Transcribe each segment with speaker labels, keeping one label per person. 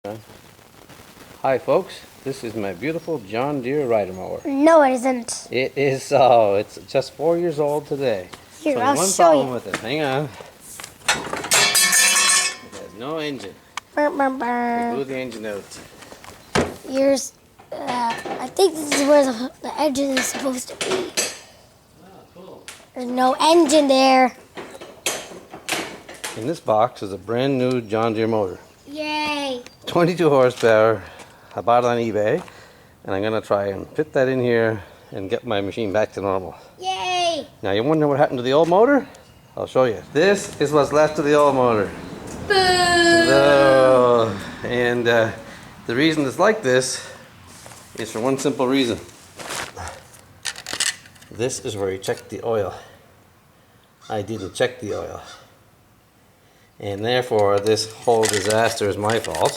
Speaker 1: Okay. Hi folks, this is my beautiful John Deere rider mower.
Speaker 2: No, it isn't.
Speaker 1: It is so. It's just 4 years old today.
Speaker 2: Here,
Speaker 1: so
Speaker 2: I'll
Speaker 1: one
Speaker 2: show
Speaker 1: problem
Speaker 2: you.
Speaker 1: with it. Hang on. It has no engine.
Speaker 2: Burr, burr,
Speaker 1: We
Speaker 2: burr.
Speaker 1: blew the engine out.
Speaker 2: Here's, I think this is where the engine is supposed to be.
Speaker 1: Ah, cool.
Speaker 2: There's no engine there.
Speaker 1: In this box is a brand new John Deere motor.
Speaker 2: Yay.
Speaker 1: 22 horsepower. I bought it on eBay, and I'm gonna try and fit that in here and get my machine back to normal.
Speaker 2: Yay.
Speaker 1: Now you wonder what happened to the old motor? I'll show you. This is what's left of the old motor.
Speaker 2: Boo.
Speaker 1: So, and the reason it's like this is for one simple reason. This is where you check the oil. I didn't check the oil. And therefore this whole disaster is my fault.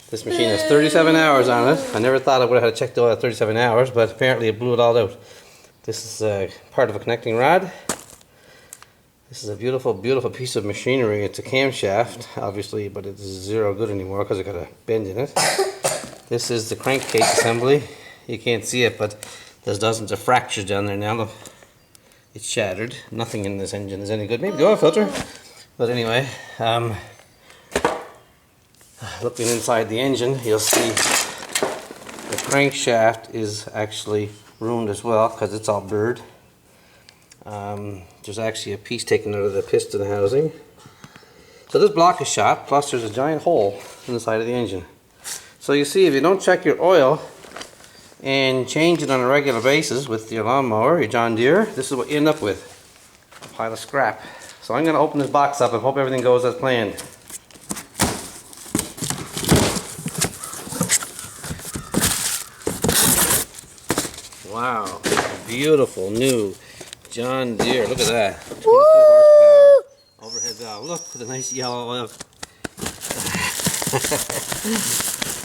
Speaker 1: This machine has 37 hours on it. I never thought I would have had to check the oil at 37 hours, but apparently it blew it all out. This is part of a connecting rod. This is a beautiful, beautiful piece of machinery. It's a camshaft, obviously, but it's zero good anymore because it got a bend in it. This is the crankcase assembly. You can't see it, but there's dozens of fractures down there now. Look, it's shattered. Nothing in this engine is any good. Maybe the oil filter. But anyway, looking inside the engine, you'll see the crankshaft is actually ruined as well because it's all burred. There's actually a piece taken out of the piston housing. So this block is shot, plus there's a giant hole in the side of the engine. So you see, if you don't check your oil and change it on a regular basis with your lawnmower, your John Deere, this is what you end up with, a pile of scrap. So I'm going to open this box up and hope everything goes as planned. Wow, beautiful new John Deere. Look at that. 22 horsepower overhead valve. Look at the nice yellow oil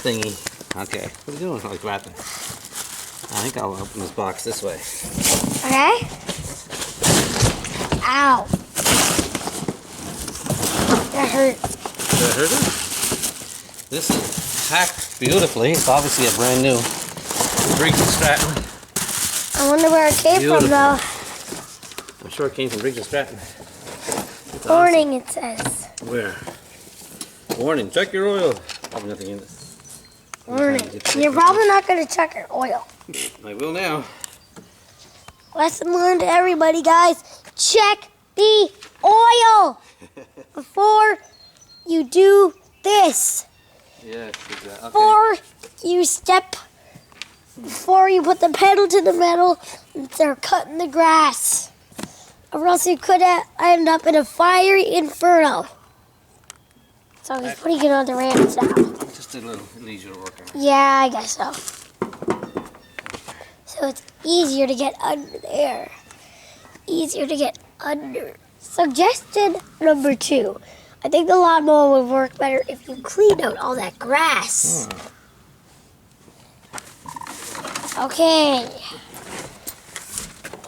Speaker 1: thingy. Okay, what are you doing? Oh, grabbing. I think I'll open this box this way.
Speaker 2: Okay. Ow. That hurt.
Speaker 1: Did that hurt it? This is packed beautifully. It's obviously a brand new Briggs & Stratton.
Speaker 2: I wonder where it came from, though.
Speaker 1: I'm sure it came from Briggs & Stratton. It's
Speaker 2: Warning,
Speaker 1: awesome.
Speaker 2: it says.
Speaker 1: Where? Warning, check your oil. Probably nothing in it.
Speaker 2: Warning. You're probably not going to check your oil.
Speaker 1: I will now.
Speaker 2: Lesson learned to everybody, guys. Check the oil before you do this.
Speaker 1: Yes, exactly. Okay.
Speaker 2: Before you put the pedal to the metal and start cutting the grass. Or else you could end up in a fiery inferno. So he's putting it on the ramps now.
Speaker 1: Just a little leisure work.
Speaker 2: Yeah, I guess so. So it's easier to get under there. Easier to get under. Suggestion number 2. I think the lawnmower would work better if you cleaned out all that grass. Okay.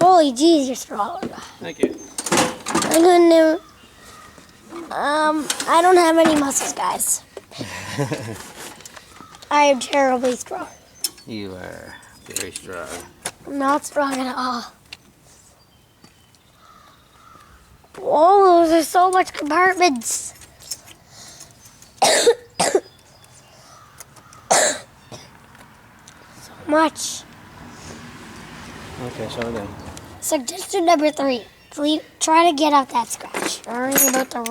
Speaker 2: Holy jeez, you're strong.
Speaker 1: Thank you.
Speaker 2: I'm gonna. I don't have any muscles, guys. I am terribly strong.
Speaker 1: You are very strong.
Speaker 2: I'm not strong at all. Whoa, there's so much compartments. So much.
Speaker 1: Okay, show it then.
Speaker 2: Suggestion number 3. Try to get out that scratch. Worry about the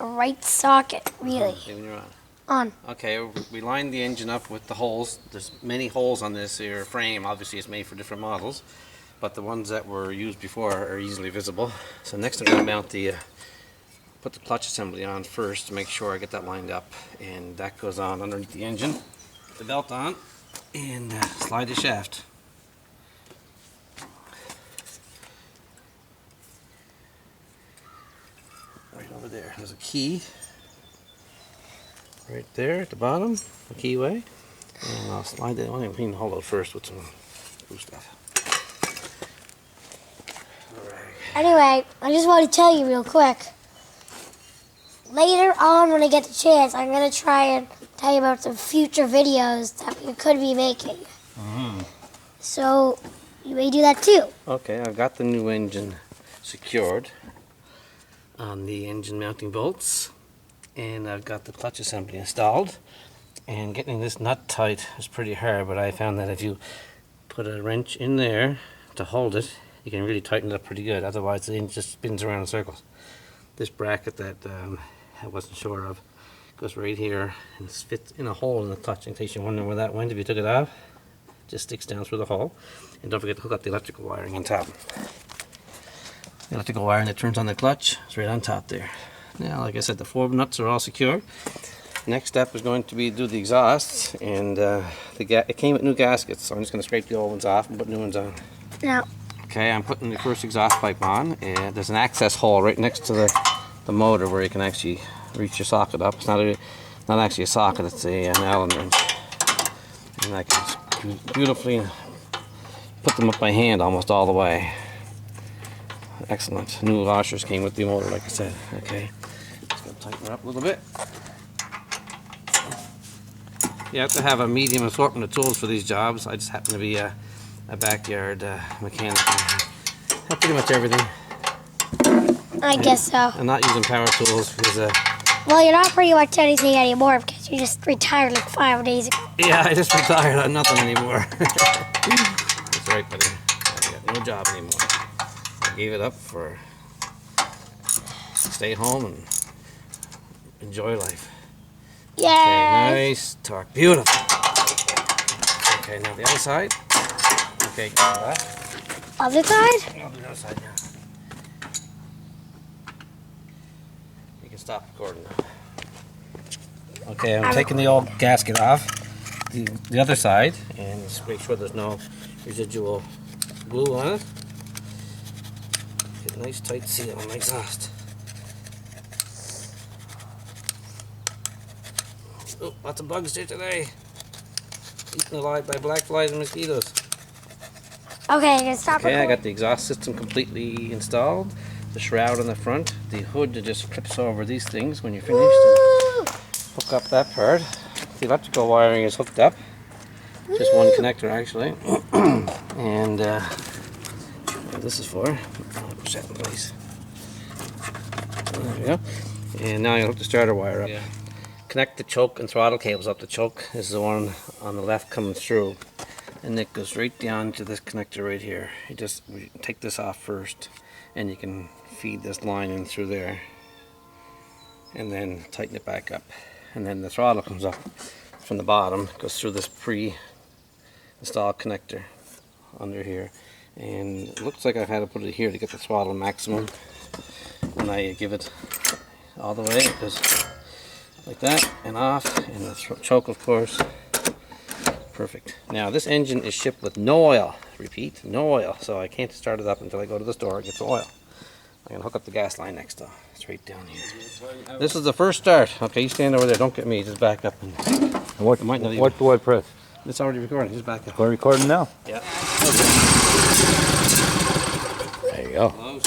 Speaker 2: right socket, really.
Speaker 1: When you're on.
Speaker 2: On.
Speaker 1: Okay, we lined the engine up with the holes. There's many holes on this here frame. Obviously, it's made for different models, but the ones that were used before are easily visible. So next, I'm going to mount put the clutch assembly on first to make sure I get that lined up, and that goes on underneath the engine. Put the belt on and slide the shaft. Right over there. There's a key. Right there at the bottom, the keyway. And I'll slide that one and clean the hole out first with some glue stuff. Alright.
Speaker 2: Anyway, I just want to tell you real quick. later on when I get the chance, I'm going to try and tell you about some future videos that we could be making. So you may do that too.
Speaker 1: Okay, I've got the new engine secured on the engine mounting bolts, and I've got the clutch assembly installed. And getting this nut tight is pretty hard, but I found that if you put a wrench in there to hold it, you can really tighten it up pretty good. Otherwise, the engine just spins around in circles. This bracket that I wasn't sure of goes right here and fits in a hole in the clutch. In case you're wondering where that went, if you took it off, it just sticks down through the hole. And don't forget to hook up the electrical wiring on top. The electrical wiring that turns on the clutch is right on top there. Now, like I said, the 4 nuts are all secure. Next step is going to be do the exhausts, and it came with new gaskets, so I'm just going to scrape the old ones off and put new ones on.
Speaker 2: Now,
Speaker 1: okay, I'm putting the first exhaust pipe on, and there's an access hole right next to the motor where you can actually reach your socket up. It's not actually a socket, it's an Allen wrench. And I can beautifully put them up by hand almost all the way. Excellent. New washers came with the motor, like I said. Okay, just going to tighten her up a little bit. You have to have a medium assortment of tools for these jobs. I just happen to be a backyard mechanic. I have pretty much everything.
Speaker 2: I guess so.
Speaker 1: I'm not using power tools because...
Speaker 2: well, you're not pretty much anything anymore because you just retired like 5 days ago.
Speaker 1: yeah, I just retired. I'm nothing anymore. That's right, buddy. I got no job anymore. I gave it up for stay home and enjoy life.
Speaker 2: Yay!
Speaker 1: Okay, nice torque. Beautiful. Okay, now the other side. Okay, come back.
Speaker 2: Other side?
Speaker 1: No, the other side now. You can stop recording now. Okay, I'm taking the old gasket off the other side and just make sure there's no residual glue on it. Get a nice tight seal on the exhaust. Oh, lots of bugs here today. Eaten alive by black flies and mosquitoes.
Speaker 2: Okay, I'm gonna stop
Speaker 1: Okay, I
Speaker 2: recording.
Speaker 1: got the exhaust system completely installed. The shroud on the front. The hood that just clips over these things when you're finished.
Speaker 2: Woo!
Speaker 1: Hook up that part. The electrical wiring is hooked up. Just one connector actually. And what this is for. I'll push that in place. There we go. And now you hook the starter wire up. Connect the choke and throttle cables up. The choke is the one on the left coming through, and it goes right down to this connector right here. You just take this off first, and you can feed this line in through there, and then tighten it back up. And then the throttle comes up from the bottom, goes through this pre-installed connector under here, and it looks like I had to put it here to get the throttle maximum. When I give it all the way, it goes like that and off, and the choke, of course. Perfect. Now this engine is shipped with no oil. Repeat, no oil. So I can't start it up until I go to the store and get some oil. I'm gonna hook up the gas line next though. It's right down here. This is the first start. Okay, you stand over there. Don't get me. Just back up. And
Speaker 3: What do I press?
Speaker 1: it's already recording. Just back up.
Speaker 3: We're recording now.
Speaker 1: Yeah.
Speaker 3: There you go.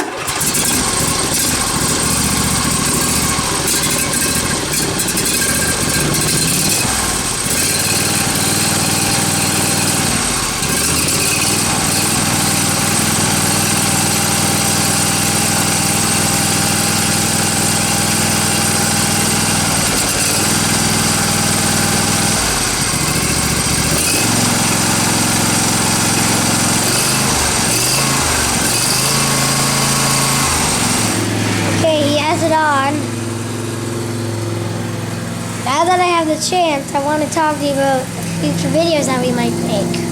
Speaker 2: It on. Now that I have the chance, I want to talk to you about future videos that we might make.